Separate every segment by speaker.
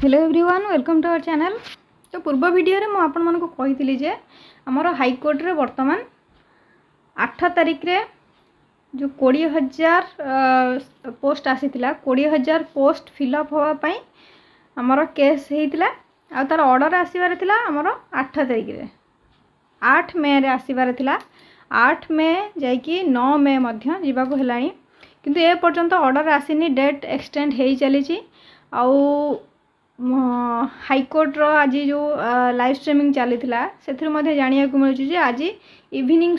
Speaker 1: Hello everyone welcome to our channel. तो पूर्व video रे आपण मन को कही जे आमर हाईकोर्ट रे वर्तमान 8 तारिख रे जो 20,000 पोस्ट आसीथिला 20,000 पोस्ट फिलअप होवा पई आमर केस हेतिला आ तार ऑर्डर आसीबार थिला आमर 8 तारिख रे 8 मे रे आसीबार थिला 8 मे जाईकी 9 मे मध्य जीवा को हेलाणी किंतु ए पर्यंत ऑर्डर आसीनी डेट एक्सटेंड हेई चलीची आउ हाईकोर्ट रो आज जो लाइव स्ट्रीमिंग चली से जानिया को मिलूँ आज इवनिंग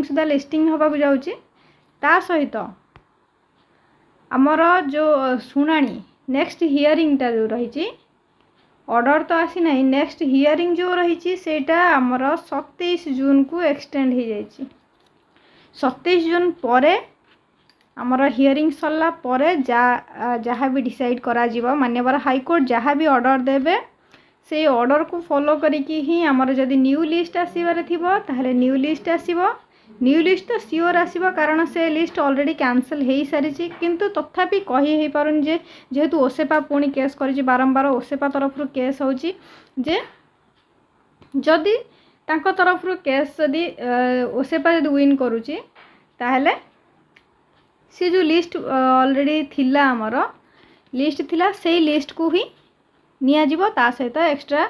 Speaker 1: सुधा लिस्टिंग हवा को जाऊँगी ता सहित आमर जो शुणाणी नेक्स्ट हियरिंग टा जो रही ऑर्डर तो आसी ना नेक्स्ट हियरिंग जो रही सेटा आमर 27 जून को एक्सटेंड हो जाए 27 जून पर आमर हियरिंग सरला परे जहाँ भी डिसाइड करा जीवो मान्यवर हाईकोर्ट जहाँ भी ऑर्डर देवे से ऑर्डर को फॉलो करिकी ही आमर जदि न्यू लिस्ट आसीबार थिबो ताहले न्यू लिस्ट आसीबो न्यू लिस्ट तो सियोर आसीबो कारण से लिस्ट ऑलरेडी कैंसिल हेई सारिछि किंतु तथापि कहि हेई पारुन जे जेहेतु ओसेपा पुणी केस करिछि बारंबार ओसेपा तरफ केस होछि जे जदि तांको तरफ केस जदि ओसेपा जदि विन करूछि ताहले सी जो लिस्ट ऑलरेडी थिला आमर लिस्ट थिला से लिस्ट को ही निया जीवो ता सहित एक्स्ट्रा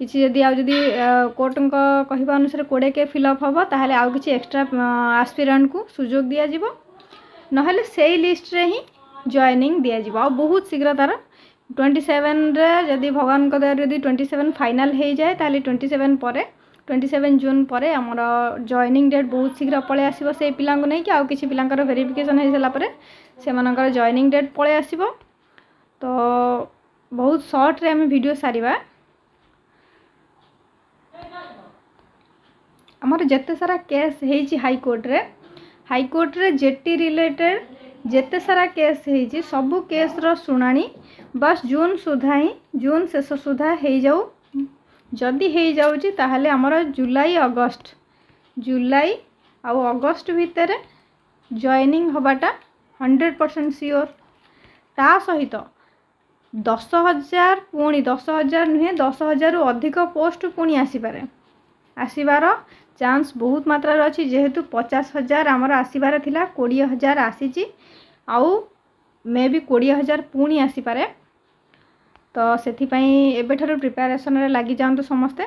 Speaker 1: किसी जदि आ जदि कोर्ट कहवा अनुसार 20 के फिलअप हम ताहले आउ किसी एक्स्ट्रा एस्पिरेंट को सुजोग दिया जीवो नहले से लिस्ट रे ही जॉइनिंग दिया जीवो आ बहुत शीघ्र तार 27 रे जदि भगवान को दया जदि 27 फाइनल हो जाए ताहले 27 पर 27 जून पर आमर जॉइनिंग डेट बहुत शीघ्र पळे आसीबो से पिला को नहीं कि आउ किसी पिलांकर वेरिफिकेशन हो सारा पर से मानकर जॉइनिंग डेट पळे आसीबो तो बहुत शॉर्ट रे हम वीडियो सारिबा आमर जत्ते सारा केस हेछि हाईकोर्ट रे जेटी रिलेटेड जत्ते सारा केस हेछि सबु केस रो सुनानी बस जून सुधा ही जून शेष सुधा हे जाऊ जदि हो जाऊँगी ताहले आमर जुलाई आ अगस्ट भितर जॉइनिंग हबाटा 100% सियोर ता सहित 10,000 पुणी 10,000 नुहे 10,000 रु अधिक पोस्ट पुणी आसीबार चांस बहुत मात्रा अच्छी जेहेतु 50,000 आमर आसीबार थिला 20,000 आसीची आउ मे भी 20,000 पुणी आसीपारे तो सेथिपाई एबेठारु प्रिपरेशन रे लागि जांतु समस्ते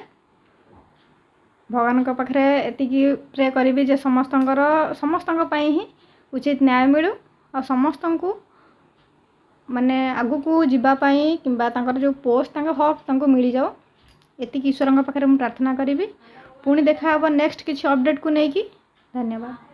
Speaker 1: भगवान पाखे एतिकी प्रे करी जे समस्तंकर पई ही उचित न्याय मिलू और समस्त को माने आगु को जीवा पाई किंबा तांकर जो पोस्ट तांकर हक तांको मिली जाओ एतिकी ईश्वर पाखे प्रार्थना करी पुणी देखा नेक्स्ट किसी अपडेट को लेकिन धन्यवाद।